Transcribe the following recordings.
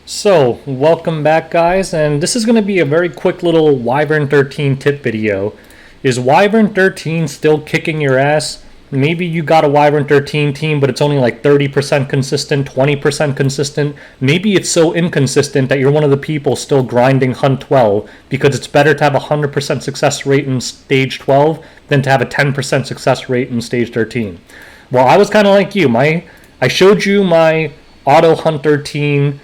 So, welcome back guys, and this is going to be a very quick little Wyvern 13 tip video. Is Wyvern 13 still kicking your ass? Maybe you got a Wyvern 13 team, but it's only like 30% consistent, 20% consistent. Maybe it's so inconsistent that you're one of the people still grinding Hunt 12, because it's better to have a 100% success rate in Stage 12 than to have a 10% success rate in Stage 13. Well, I was kind of like you. I showed you my Auto Hunt 13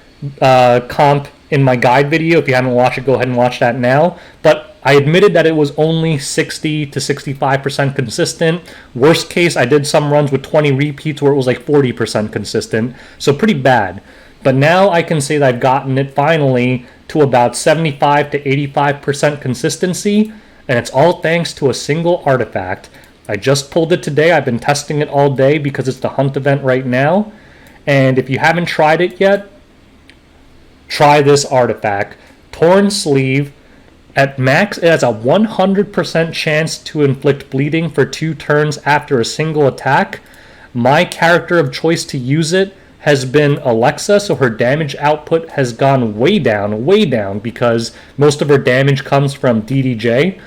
comp in my guide video. If you haven't watched it, go ahead and watch that now. But I admitted that it was only 60 to 65% consistent. Worst case, I did some runs with 20 repeats where it was like 40% consistent. So pretty bad. But now I can say that I've gotten it finally to about 75 to 85% consistency. And it's all thanks to a single artifact. I just pulled it today. I've been testing it all day because it's the hunt event right now. And if you haven't tried it yet, try this artifact. Torn Sleeve. At max, it has a 100% chance to inflict bleeding for 2 turns after a single attack. My character of choice to use it has been Alexa, so her damage output has gone way down, because most of her damage comes from DDJ.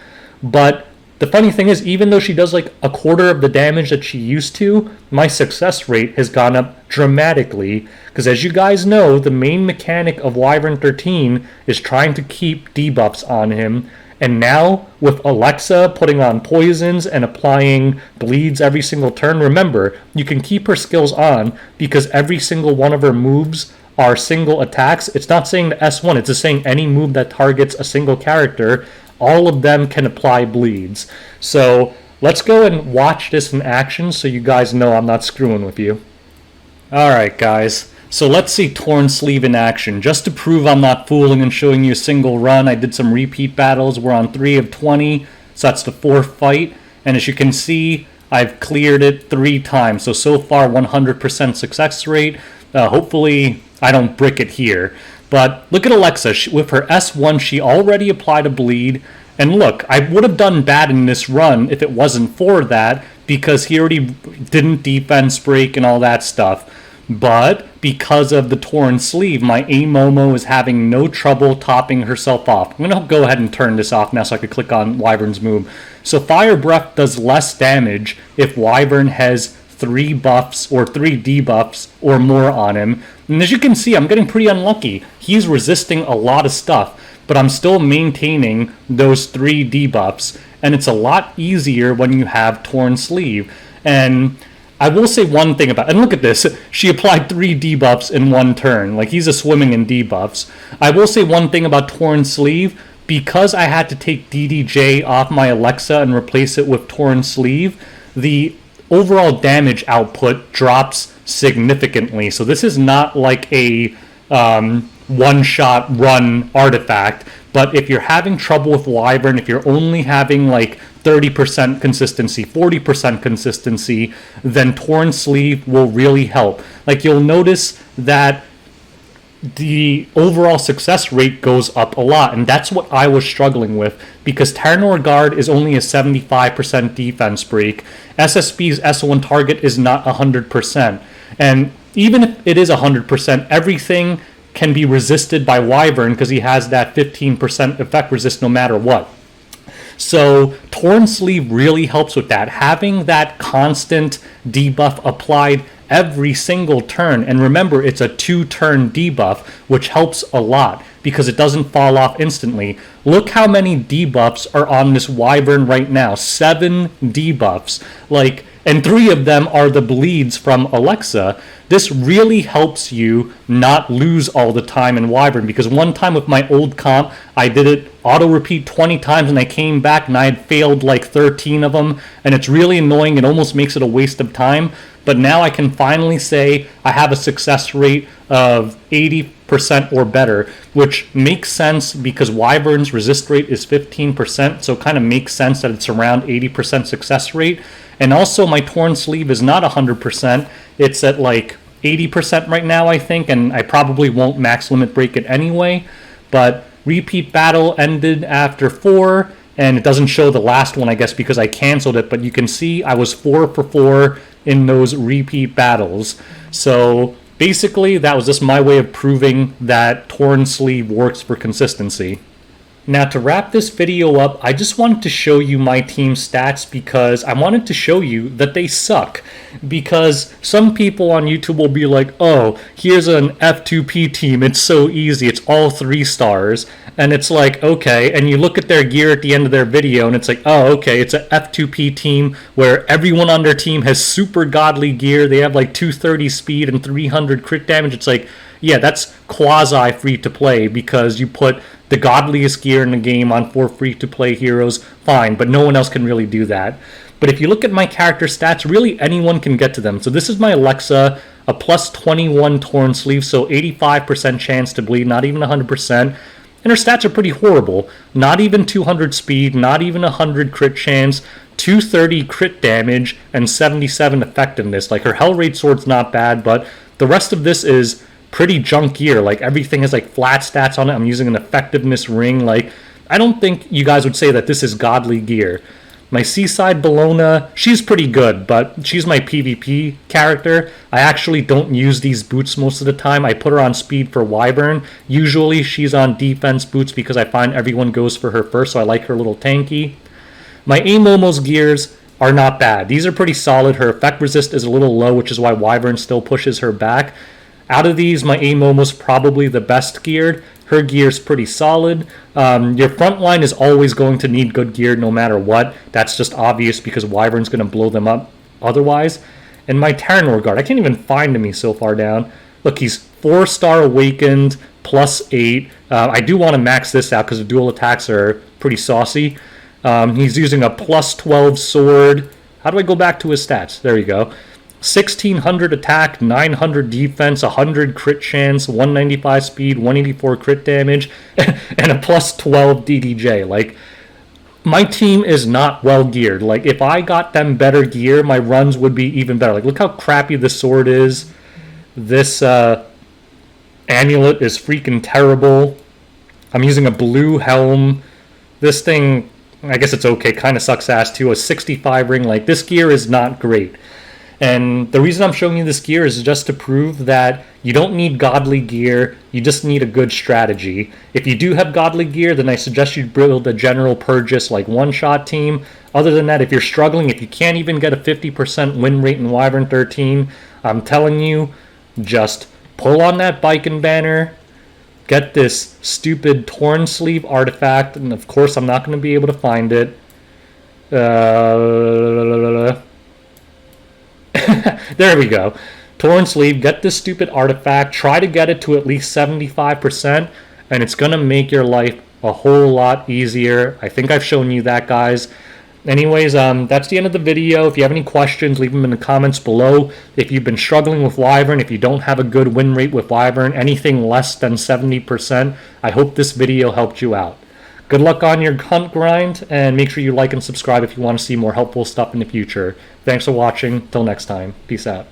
But the funny thing is, even though she does like a quarter of the damage that she used to, my success rate has gone up dramatically. Because as you guys know, the main mechanic of Wyvern 13 is trying to keep debuffs on him. And now, with Alexa putting on poisons and applying bleeds every single turn, remember, you can keep her skills on because every single one of her moves are single attacks. It's not saying the S1, it's just saying any move that targets a single character, all of them can apply bleeds. So let's go and watch this in action so you guys know I'm not screwing with you. Alright guys, so let's see Torn Sleeve in action. Just to prove I'm not fooling and showing you a single run, I did some repeat battles. We're on 3 of 20, so that's the 4th fight. And as you can see, I've cleared it 3 times. So far 100% success rate. Hopefully I don't brick it here. But look at Alexa. With her S1, she already applied a bleed. And look, I would have done bad in this run if it wasn't for that, because he already didn't defense break and all that stuff. But because of the Torn Sleeve, my A-Momo is having no trouble topping herself off. I'm going to go ahead and turn this off now so I can click on Wyvern's move. So Fire Breath does less damage if Wyvern has 3 buffs or 3 debuffs or more on him. And as you can see, I'm getting pretty unlucky. He's resisting a lot of stuff, but I'm still maintaining those 3 debuffs. And it's a lot easier when you have Torn Sleeve. And I will say one thing about, and look at this, she applied 3 debuffs in 1 turn. Like, he's a swimming in debuffs. I will say one thing about Torn Sleeve. Because I had to take DDJ off my Alexa and replace it with Torn Sleeve, the overall damage output drops significantly. So this is not like a one-shot run artifact. But if you're having trouble with Wyvern, if you're only having like 30% consistency, 40% consistency, then Torn Sleeve will really help. Like, you'll notice that the overall success rate goes up a lot, and that's what I was struggling with, because Taranor Guard is only a 75% defense break. SSB's S1 target is not 100%, and even if it is 100%, everything can be resisted by Wyvern because he has that 15% effect resist no matter what. So Torn Sleeve really helps with that, having that constant debuff applied every single turn. And remember, it's a 2-turn debuff, which helps a lot because it doesn't fall off instantly. Look how many debuffs are on this Wyvern right now. 7 debuffs. And 3 of them are the bleeds from Alexa. This really helps you not lose all the time in Wyvern, because one time with my old comp, I did it auto-repeat 20 times and I came back and I had failed like 13 of them, and it's really annoying. It almost makes it a waste of time. But now I can finally say I have a success rate of 80% or better, which makes sense because Wyvern's resist rate is 15%, so it kind of makes sense that it's around 80% success rate. And also my Torn Sleeve is not 100%, it's at like 80% right now, I think, and I probably won't max limit break it anyway. But repeat battle ended after 4, and it doesn't show the last one, I guess, because I canceled it, but you can see I was 4 for 4 in those repeat battles. So Basically, that was just my way of proving that torn sleeve works for consistency. Now, to wrap this video up, I just wanted to show you my team's stats because I wanted to show you that they suck. Because some people on YouTube will be like, oh, here's an F2P team, it's so easy, it's all 3 stars. And it's like, okay, and you look at their gear at the end of their video and it's like, oh, okay, it's an F2P team where everyone on their team has super godly gear, they have like 230 speed and 300 crit damage. It's like, yeah, that's quasi free to play because you put the godliest gear in the game on 4 free to play heroes, fine, but no one else can really do that. But if you look at my character stats, really anyone can get to them. So this is my Alexa, a plus 21 torn sleeve, so 85% chance to bleed, not even 100%. And her stats are pretty horrible. Not even 200 speed, not even 100 crit chance, 230 crit damage, and 77 effectiveness. Like, her Hell Raid sword's not bad, but the rest of this is pretty junk gear. Like, everything has like flat stats on it. I'm using an effectiveness ring. Like, I don't think you guys would say that this is godly gear. My Seaside Bellona, she's pretty good, but she's my PvP character. I actually don't use these boots most of the time. I put her on speed for Wyvern. Usually she's on defense boots because I find everyone goes for her first, so I like her little tanky. My Amomo's gears are not bad. These are pretty solid. Her effect resist is a little low, which is why Wyvern still pushes her back. Out of these, my Amomo's probably the best geared. Her gear's pretty solid. Your front line is always going to need good gear no matter what. That's just obvious because Wyvern's going to blow them up otherwise. And my Taranor Guard, I can't even find him, he's so far down. Look, he's 4-star awakened, plus 8. I do want to max this out because the dual attacks are pretty saucy. He's using a plus 12 sword. How do I go back to his stats? There you go. 1600 attack, 900 defense, 100 crit chance, 195 speed, 184 crit damage, and a plus 12 DDJ. Like, my team is not well geared. Like, if I got them better gear, my runs would be even better. Like, look how crappy the sword is. This amulet is freaking terrible. I'm using a blue helm. This thing, I guess it's okay, kind of sucks ass too. A 65 ring. Like, this gear is not great. And the reason I'm showing you this gear is just to prove that you don't need godly gear, you just need a good strategy. If you do have godly gear, then I suggest you build a general purchase like one-shot team. Other than that, if you're struggling, if you can't even get a 50% win rate in Wyvern 13, I'm telling you, just pull on that Baiken banner, get this stupid torn sleeve artifact, and of course I'm not going to be able to find it. There we go. Torn sleeve, get this stupid artifact, try to get it to at least 75%, and it's going to make your life a whole lot easier. I think I've shown you that, guys. Anyways, that's the end of the video. If you have any questions, leave them in the comments below. If you've been struggling with Wyvern, if you don't have a good win rate with Wyvern, anything less than 70%, I hope this video helped you out. Good luck on your hunt grind, and make sure you like and subscribe if you want to see more helpful stuff in the future. Thanks for watching. Till next time. Peace out.